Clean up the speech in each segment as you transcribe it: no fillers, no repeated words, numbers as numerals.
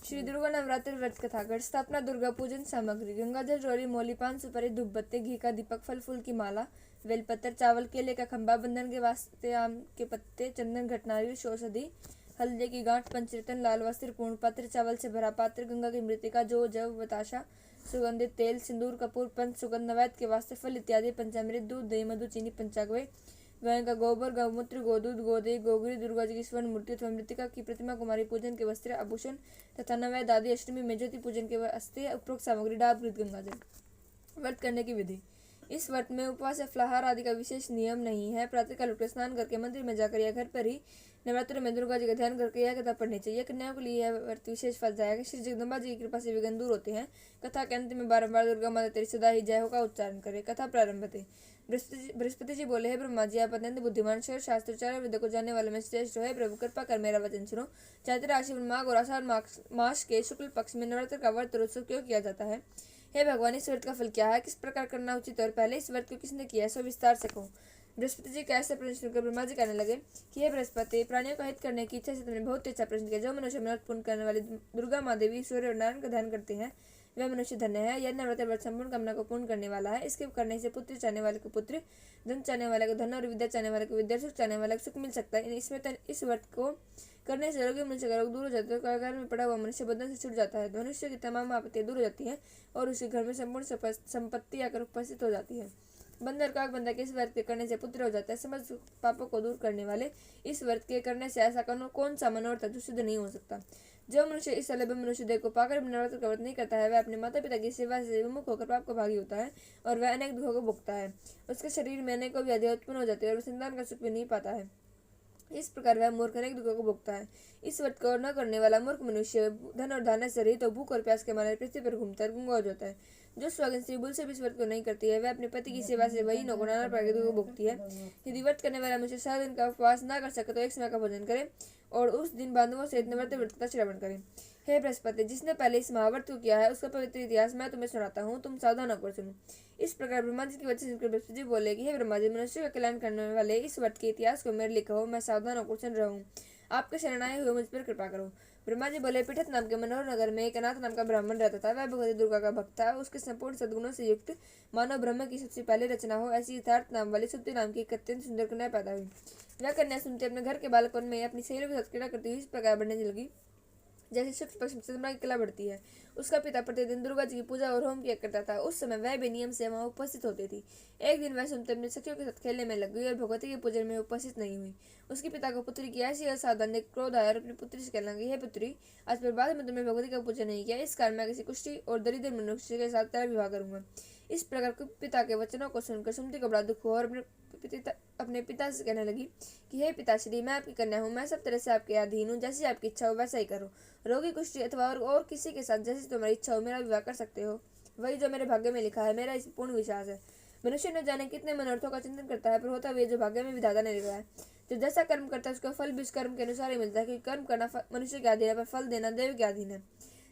श्री दुर्गा नवरात्रि व्रत कथा। घट स्थापना, दुर्गा पूजन सामग्री: गंगाजल, रोली, मोली, पान सुपारी, धूप बत्ती, घी का दीपक, फल फूल की माला, बेलपत्र, चावल, केले का खंभा, बंधन के वास्ते आम के पत्ते, चंदन, घटनारी, औषधि, हल्दी की गांठ, पंचरत्न, लाल वस्त्र, पूर्ण पात्र, चावल से भरा पात्र, गंगा की मृतिका, जौ, जव, बताशा, सुगंधित तेल, सिंदूर, कपूर, पंच सुगंध, नैवेद्य के वास्ते फल इत्यादि, पंचामृत, दूध, दही, मधु, चीनी, पंचागवे, गाय का गोबर, गौमूत्र, गोदूध, गोदे, गोगरी, दुर्गा जी की स्वर्ण मूर्ति अथवा मृतिका की प्रतिमा, कुमारी पूजन के वस्त्र, आभूषण तथा नैवेद्य आदि। अष्टमी में ज्योति पूजन के वास्ते उपरोक्त सामग्री, डाब, घृत, गंगाजल। व्रत करने की विधि: इस व्रत में उपवास या फलाहार आदि का विशेष नियम नहीं है। प्रातःकाल उठकर स्नान करके मंदिर में जाकर या घर पर ही नवरात्रि में दुर्गा जी का ध्यान करके यह कथा पढ़नी चाहिए। कन्याओं के लिए यह व्रत विशेष फलदायक है। श्री जगदम्बा जी की कृपा से विघ्न दूर होते हैं। कथा के अंत में बारंबार दुर्गा माता तेरी सदा ही जय हो का उच्चारण करें। कथा प्रारंभ थे। बृहस्पति जी बोले, हे ब्रह्मा जी, आप अत्यंत बुद्धिमान, शर शास्त्र चार वेद को जानने वाले में श्रेष्ठ हो। हे प्रभु, कृपा कर मेरा वचन सुनो। चैत्र राशि माघ और आषाढ़ मास के शुक्ल पक्ष में नवरात्र का व्रत उत्सव क्यों किया जाता है? हे भगवान, इस व्रत का फल क्या है? किस प्रकार करना उचित है? और पहले इस व्रत को किसने किया है, सो विस्तार से कहो। बृहस्पति जी का ऐसा प्रश्न सुनकर ब्रह्मा जी कहने लगे कि हे बृहस्पति, प्राणियों का हित करने की इच्छा से तुमने बहुत अच्छा प्रश्न किया। जो मनुष्य व्रत पूर्ण करने वाली दुर्गा माँ देवी, सूर्य और नारायण का ध्यान करते हैं, वह मनुष्य धन्य है। यह नवरात्र व्रत संपूर्ण कामना को पूर्ण करने वाला है। इसके करने से पुत्र चाहने वाले को पुत्र, धन चाहने वाले को धन और विद्या चाहने वाले को विद्या, सुख चाहने वाले को सुख मिल सकता है। इस व्रत को करने से रोगी मनुष्य का रोग दूर हो जाता है। कारागार में पड़ा हुआ मनुष्य बंधन से छूट जाता है। मनुष्य की तमाम आपत्तियां दूर हो जाती हैं और उसके घर में संपूर्ण संपत्ति आकर उपस्थित हो जाती है। बंदर काक बंदा के इस व्रत के करने से पुत्र हो जाता है। समस्त पापों को दूर करने वाले इस व्रत के करने से ऐसा कौन सा मनोरथ जो सिद्ध नहीं हो सकता। जो मनुष्य इस अलभ मनुष्य देह को पाकर नवरात्र का व्रत नहीं करता है, वह अपने माता पिता की सेवा से विमुख होकर पाप का भागी होता है और वह अनेक दुखों को भुगता है। उसके शरीर में अनेकों व्याधियां उत्पन्न हो जाती है और वह संतान का सुख भी नहीं पाता है। इस प्रकार वह मूर्ख अनेक दुखों को भोगता है। इस व्रत को न करने वाला मूर्ख मनुष्य धन और धान्य से रहित तो भूख और प्यास के मारे पृथ्वी पर घूमता है, गुंगा हो जाता है। जो स्वागत स्त्री भूल से भी इस व्रत को नहीं करती है, वह अपने पति की सेवा से वही नौकर नाना प्रकार के दुख को भोगती है। यदि व्रत करने वाला मनुष्य 7 दिन का उपवास न कर सके तो एक समय का भोजन करे और उस दिन बांधवों सहित नवरात्र व्रत का श्रवण करे। हे बृहस्पति, जिसने पहले इस महाव्रत को किया है उसका पवित्र इतिहास मैं तुम्हें सुनाता हूँ, तुम सावधान होकर सुनो। इस प्रकार ब्रह्मा जी की वचन सुनकर बृहस्पति जी बोले कि हे ब्रह्मा जी, मनुष्य का कल्याण करने वाले इस व्रत के इतिहास को मेरे लिए कहो, मैं सावधान होकर सुन रहा हूँ। आपके शरण आए हुए मुझ पर कृपा करो। ब्रह्मा जी बोले, पीठत नाम के मनोहर नगर में एक अनाथ नाम का ब्राह्मण रहता था। वह भगवती दुर्गा का भक्त था। उसके संपूर्ण सद्गुणों से युक्त मानव ब्रह्म की सबसे पहले रचना हो ऐसी यथार्थ नाम वाली सुप्ति नाम की एक अत्यंत सुंदर कन्या पैदा हुई। वह कन्या सुनते अपने घर के बालकन में अपनी सहेलियों के साथ क्रीड़ा करती हुई इस प्रकार बढ़ने लगी जैसे शुक्ल पक्ष में चंद्रमा की कला बढ़ती है। उसका पिता प्रतिदिन दुर्गा जी की पूजा और होम किया करता था। उस समय वह भी नियम से वहां उपस्थित होती थी। एक दिन वह सुनते अपने सखियों के साथ खेलने में लग गई और भगवती के पूजन में उपस्थित नहीं हुई। उसके पिता को पुत्री की ऐसी असावधान देख क्रोध आया और अपनी पुत्री से कहने लगी, हे पुत्री, आज पर बाद में तुमने भगवती का पूजन नहीं किया, इस कारण मैं किसी कुष्ठी और दरिद्र मनुष्य के साथ तेरा विवाह करूंगा। इस प्रकार पिता के वचनों को सुनकर सुमति को बड़ा दुख हुआ और अपने पिता से कहने लगी कि हे पिताश्री, मैं आपकी कन्या हूँ, मैं सब तरह से आपके अधीन हूँ, जैसी आपकी इच्छा हो वैसा ही करो। रोगी, कुष्ठी अथवा और किसी के साथ जैसी तुम्हारी इच्छा हो मेरा विवाह कर सकते हो। वही जो मेरे भाग्य में लिखा है, मेरा इस पूर्ण विश्वास है। मनुष्य न जाने कितने मनोर्थों का चिंतन करता है, पर होता वे जो भाग्य में विधाता ने लिखा है। जो जैसा कर्म करता है उसका फल भी उस कर्म के अनुसार ही मिलता है, क्योंकि कर्म करना मनुष्य के अधीन है, पर फल देना देव के अधीन है।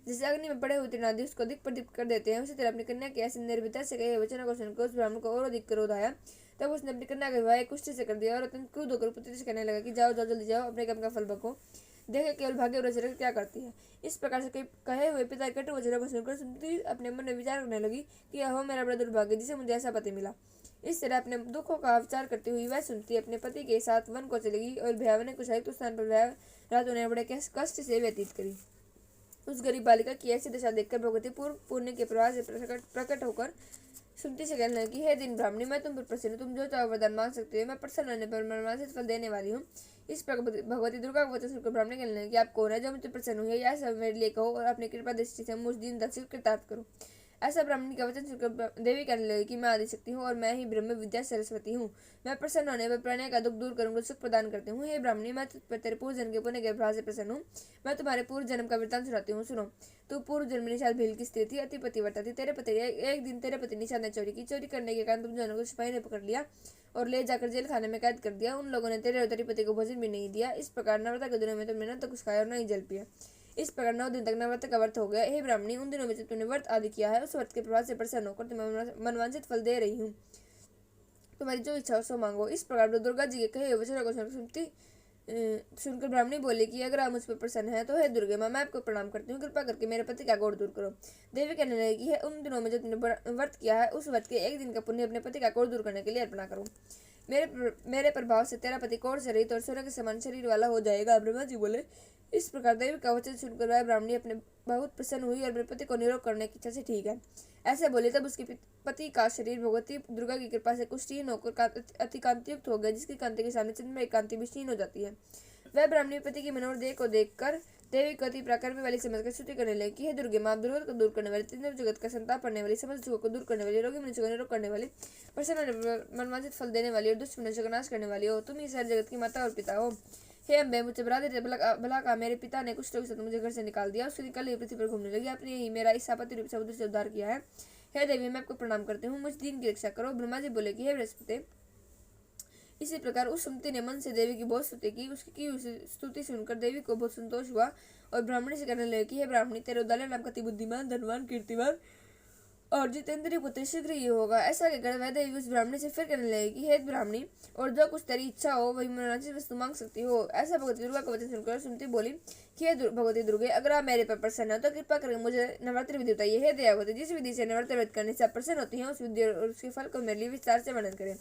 जैसे अग्नि में पड़े हुए तृणादि उसको अधिक प्रदीप्त कर देते हैं, उसी तरह अपनी कन्या के ऐसे निर्भीता से कहे वचनों को सुनकर उस ब्राह्मण को और अधिक क्रोध आया। तब उसने अपनी कन्या का विवाह कुष्ठी से कर दिया और अत्यंत क्रोध होकर पुत्री से कहने लगा कि जाओ जाओ जल्दी जाओ, अपने कर्म का फल भोगो, देखे केवल भाग्य और क्या करती है। इस प्रकार से कहे हुए पिता कटु वचनों को सुनकर सुमति अपने मन में विचार करने लगी कि यह हो मेरा बड़ा दुर्भाग्य जिसे मुझे ऐसा पति मिला। इस तरह अपने दुखों का विचार करती हुई वह सुमति अपने पति के साथ वन को चलेगी और भयावने कुछ स्थान पर वह रात उन्हें बड़े कष्ट से व्यतीत करी। उस गरीब बालिका की ऐसी दशा देखकर भगवती पूर्व पुण्य के प्रवाह से प्रकट होकर सुमति से कहने लगी, हे दिन ब्राह्मणी, मैं तुम पर प्रसन्न हूँ, तुम जो चाहो वरदान मांग सकते हो, मैं प्रसन्न होने पर मनवांछित फल देने वाली हूँ। इस प्रकार भगवती दुर्गा का वचन सुनकर ब्राह्मणी कहने लगी, आप कौन है जो मुझे प्रसन्न हुई है, यह सब मेरे लिए कहो और अपनी कृपा दृष्टि से मुझ दिन दक्षिण कृतार्थ करो। ऐसा ब्राह्मणी का वचन सुनकर देवी कहने लगी कि मैं आदिशक्ति हूँ और मैं ही ब्रह्म विद्या सरस्वती हूँ। मैं प्रसन्न होने पर प्रणय का दुख दूर करूंगा, सुख प्रदान करती हूँ। हे ब्राह्मणी, मैं तेरे पूर्व जन्म के पुण्य के प्रभाव से प्रसन्न हूँ। मैं तुम्हारे पूर्व जन्म का वृत्तांत सुनाती हूँ, सुनो। तू पूर्व जन्म निषाद भील की स्त्री थी, अति पतिव्रता थी। तेरे पति एक दिन तेरे पति निषाद ने चोरी की। चोरी करने के कारण तुम दोनों को सिपाही ने पकड़ लिया और ले जाकर जेल खाने में कैद कर दिया। उन लोगों ने तेरे और तेरे पति को भोजन भी नहीं दिया। इस प्रकार नवरात्र के दिनों में तुमने न तो कुछ खाया और न ही जल पिया। इस प्रकार 9 दिन तक नवरात्र का व्रत हो गया। हे ब्राह्मणी, उन दिनों में जब तुमने व्रत आदि किया है उस व्रत के प्रभाव से प्रसन्न होकर तुम्हें मनवांछित फल दे रही हूँ। तुम्हारी जो इच्छा हो सो मांगो। इस प्रकार दुर्गा जी के कहे वचनों को सुनकर सुमति सुनकर ब्राह्मणी बोली कि अगर आप मुझ पर प्रसन्न है तो हे दुर्गे माँ, मैं आपको प्रणाम करती हूँ, कृपा करके मेरे पति का कोढ़ दूर करो। देवी कहने लगी कि उन दिनों में जो तुमने व्रत किया है उस व्रत के एक दिन का पुण्य अपने पति का कोढ़ दूर करने के लिए अर्पणा करो। मेरे प्रभाव से तेरा पति कोढ़ से रहित और सोने के समान शरीर वाला हो जाएगा। ब्रह्मा जी बोले। इस प्रकार देवी का वचन सुनकर वह ब्राह्मणी अपने बहुत प्रसन्न हुई और अपने पति को निरोग करने की इच्छा से ठीक है ऐसे बोली। तब उसके पति का शरीर भगवती दुर्गा की कृपा से कुष्ठहीन होकर अति कांतियुक्त हो गया, जिसकी कांति के सामने चंद्रमा की कांति भी क्षीण हो जाती है। वह ब्राह्मणी पति की मनोहर देह को देखकर देवी को अति प्राकर्म वाली समझकर स्तुति करने लगी कि हे दुर्गे माँ, दुर्गत को दूर करने वाली, तीनों जगत का संताप करने वाली, समस्त दुखों को दूर करने वाली, रोगी मनुष्य को निरोग करने वाली, प्रसन्न मनवांछित फल देने वाली और दुष्ट मनुष्य का नाश करने वाली हो, तुम ही सारे जगत की माता और पिता हो। हे अम्बे, मुझे बता दे, भला का मेरे पिता ने कुछ लोग साथ मुझे घर से निकाल दिया, उसके निकल पृथ्वी पर घूमने लगी, आपने ही मेरा इस आपत्ति रूप समुद्र से उद्धार किया है। हे देवी, मैं आपको प्रणाम करती हूँ, मुझ दीन की रक्षा करो। ब्रह्मा जी बोले कि हे बृहस्पति। इसी प्रकार उस सुमति ने मन से देवी की बहुत स्तुति की। उसकी स्तुति सुनकर देवी को बहुत संतोष हुआ और ब्राह्मणी से कहने लगे कि हे ब्राह्मणी, तेरे उद्दालय नाम का अति बुद्धिमान, धनवान, कीर्तिमान और जितेंद्रिय पुत्र शीघ्र ही होगा। ऐसा कहकर वह देवी उस ब्राह्मणी से फिर कहने लगे कि हे ब्राह्मणी, और जो कुछ तेरी इच्छा हो वही मनोवांछित वस्तु मांग सकती हो। ऐसा भगवती दुर्गा का वचन सुनकर सुमति बोली कि हे भगवती दुर्गे, अगर आप मेरे पर प्रसन्न हो तो कृपा करके मुझे नवरात्रि विधि बताइए। हे दयावती, जिस विधि से नवरात्रि व्रत करने से आप प्रसन्न होती हैं उस विधि और उसके फल को मेरे लिए विस्तार से वर्णन करें।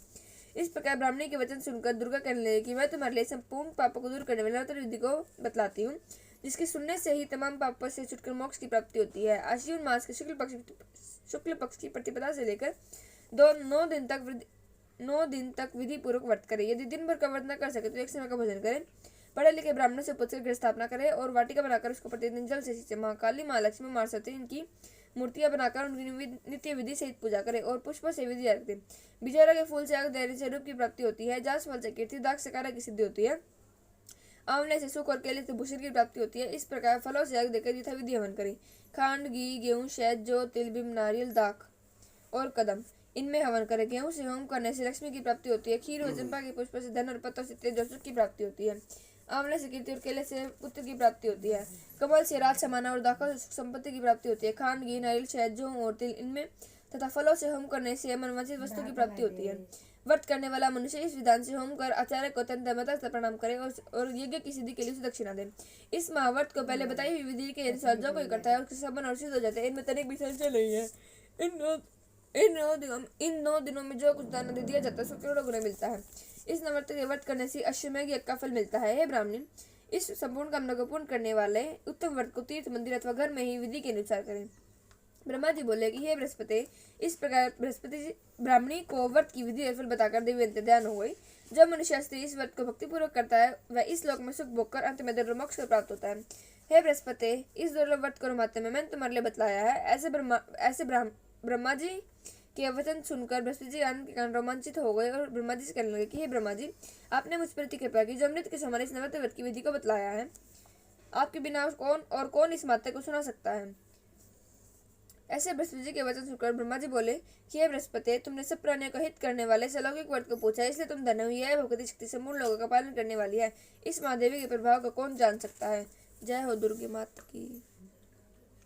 इस प्रकार ब्राह्मणी के वचन सुनकर दुर्गा कहने लगी कि मैं तुम्हारे लिए संपूर्ण पापों को दूर करने वाली नवरात्रि विधि को बतलाती हूँ, जिसके सुनने से ही तमाम पापों से छुटकर मोक्ष की प्राप्ति होती है। आश्विन मास के शुक्ल पक्ष की प्रतिपदा से लेकर 9 दिन तक विधि पूर्वक व्रत करें। यदि दिन भर का व्रत न कर सके तो एक समय का भोजन करें। पढ़े लिखे ब्राह्मणों से पूछकर गृह स्थापना करें और वाटिका बनाकर उसको प्रतिदिन जल से सींचे। माँ काली, माँ लक्ष्मी, माँ सरस्वती इनकी मूर्तियां बनाकर उनकी नित्य विधि सहित पूजा करें और पुष्पों से विधि रख दें। बिजौरा के फूल से आग देने से रूप की प्राप्ति होती है। जासफल से कीर्ति, दाग से कार्य की सिद्धि होती है। आंवले से सुख और केले से भूषण की प्राप्ति होती है। इस प्रकार फलों से आग देकर यथा विधि हवन करें। खांड, घी, गेहूं, शहद, जौ, तिल, भीम, नारियल, दाख और कदम इनमें हवन करें। गेहूं से होम करने से लक्ष्मी की प्राप्ति होती है। खीर और चंपा के पुष्प से धन और पत्तों से तेज और सुख की प्राप्ति होती है। आंवले से कीर्ति और केले से पुत्र की प्राप्ति होती है। कमल से राज समाना और दाखों से सुख संपत्ति की प्राप्ति होती है। खांड, घी, नारियल, शहद, जौ और तिल इनमें तथा फलों से होम करने से मनवांछित वस्तु की प्राप्ति होती है। व्रत करने वाला मनुष्य इस विधान से होम कर आचार्य को तंत्र से प्रणाम करे और यज्ञ की सिद्धि के लिए उसे दक्षिणा दे। इस महाव्रत को पहले बताई हुई विधि के अनुसार जो कोई करता है उसके संपन्न और सिद्ध हो जाते हैं। इनमें तनिक भी संशय नहीं है। इन 9 दिनों में जो कुछ दान दिया जाता है 100 करोड़ गुना मिलता है। इस नवरात्र के व्रत करने से अश्वमेघ यज्ञ का फल मिलता है। हे ब्राह्मणी, इस संपूर्ण कामना को पूर्ण करने वाले उत्तम व्रत को तीर्थ, मंदिर अथवा घर में ही विधि के अनुसार करें। ब्रह्मा जी बोले कि हे बृहस्पति। इस प्रकार बृहस्पति ब्राह्मणी को व्रत की विधि और फल बताकर देवी अंतर्ध्यान हो गई। जब मनुष्य स्त्री इस व्रत को भक्तिपूर्वक करता है वह इस लोक में सुख भोग कर अंत में दुर्लभ मोक्ष को प्राप्त होता है। हे बृहस्पति, इस दुर्लभ व्रत को माते में मैंने तुम्हारे लिए बतलाया है। ऐसे ब्रह्मा जी के वचन सुनकर बृहस्पति जी आनंद के कारण रोमांचित हो गए और ब्रह्मा जी से कहने लगे कि हे ब्रह्मा जी, आपने मुझ पर कृपा की जो अमृत के समान इस नवरात्र व्रत की विधि को बतलाया है। आपके बिना कौन इस माते को सुना सकता है। ऐसे बृहस्पति जी के वचन सुनकर ब्रह्मा जी बोले कि हे बृहस्पति, तुमने सब प्राणियों को हित करने वाले अलौकिक व्रत को पूछा, इसलिए तुम धन्य हुई है। भगवती शक्ति से मूल लोगों का पालन करने वाली है। इस महादेवी के प्रभाव को कौन जान सकता है। जय हो दुर्गे माता की।